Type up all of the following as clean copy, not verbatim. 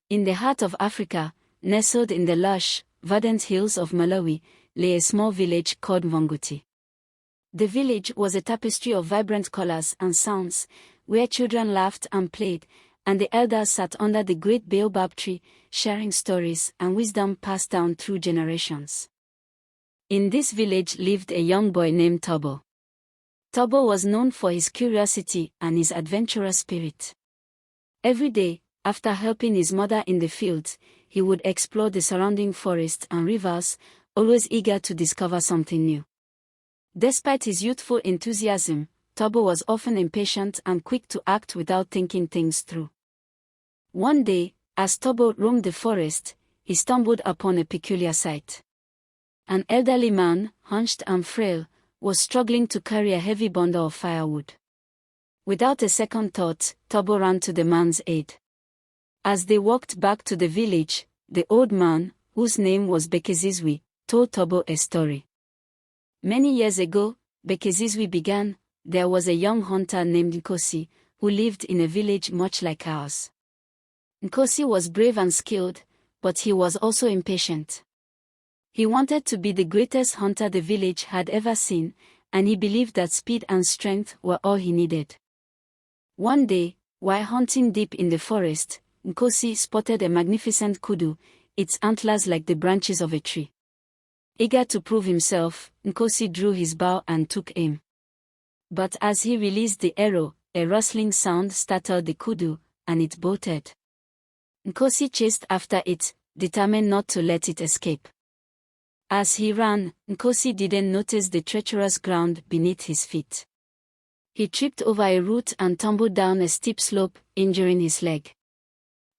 In the heart of Africa, nestled in the lush, verdant hills of Malawi, lay a small village called Mvunguti. The village was a tapestry of vibrant colors and sounds, where children laughed and played, and the elders sat under the great baobab tree, sharing stories and wisdom passed down through generations. In this village lived a young boy named Thabo. Thabo was known for his curiosity and his adventurous spirit. Every day, after helping his mother in the fields, he would explore the surrounding forests and rivers, always eager to discover something new. Despite his youthful enthusiasm, Thabo was often impatient and quick to act without thinking things through. One day, as Thabo roamed the forest, he stumbled upon a peculiar sight. An elderly man, hunched and frail, was struggling to carry a heavy bundle of firewood. Without a second thought, Thabo ran to the man's aid. As they walked back to the village, the old man, whose name was Bekezizwe, told Thabo a story. Many years ago, Bekezizwe began, there was a young hunter named Nkosi, who lived in a village much like ours. Nkosi was brave and skilled, but he was also impatient. He wanted to be the greatest hunter the village had ever seen, and he believed that speed and strength were all he needed. One day, while hunting deep in the forest, Nkosi spotted a magnificent kudu, its antlers like the branches of a tree. Eager to prove himself, Nkosi drew his bow and took aim. But as he released the arrow, a rustling sound startled the kudu, and it bolted. Nkosi chased after it, determined not to let it escape. As he ran, Nkosi didn't notice the treacherous ground beneath his feet. He tripped over a root and tumbled down a steep slope, injuring his leg.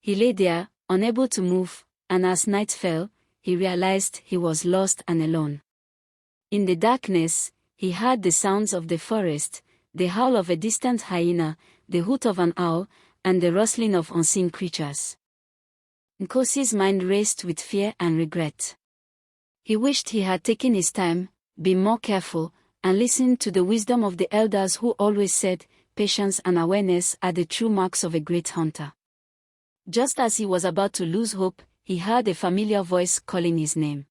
He lay there, unable to move, and as night fell, he realized he was lost and alone. In the darkness, he heard the sounds of the forest, the howl of a distant hyena, the hoot of an owl, and the rustling of unseen creatures. Nkosi's mind raced with fear and regret. He wished he had taken his time, been more careful, and listened to the wisdom of the elders who always said, patience and awareness are the true marks of a great hunter. Just as he was about to lose hope, he heard a familiar voice calling his name.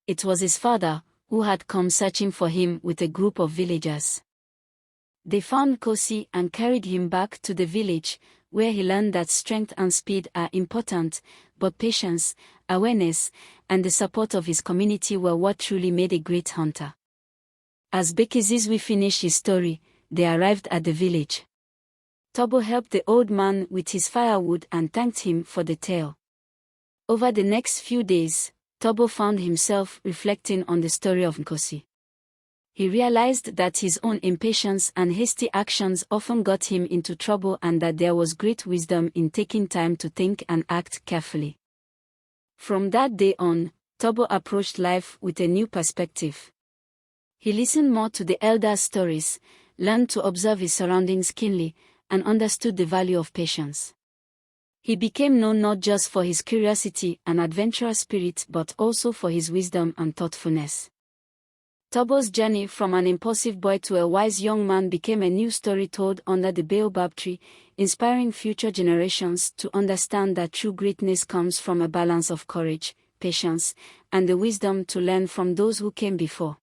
It was his father, who had come searching for him with a group of villagers. They found Nkosi and carried him back to the village, where he learned that strength and speed are important, but patience, awareness, and the support of his community were what truly made a great hunter. As Bekezizwe finished his story, they arrived at the village. Thabo helped the old man with his firewood and thanked him for the tale. Over the next few days, Thabo found himself reflecting on the story of Nkosi. He realized that his own impatience and hasty actions often got him into trouble and that there was great wisdom in taking time to think and act carefully. From that day on, Thabo approached life with a new perspective. He listened more to the elders' stories, learned to observe his surroundings keenly, and understood the value of patience. He became known not just for his curiosity and adventurous spirit but also for his wisdom and thoughtfulness. Thabo's journey from an impulsive boy to a wise young man became a new story told under the baobab tree, inspiring future generations to understand that true greatness comes from a balance of courage, patience, and the wisdom to learn from those who came before.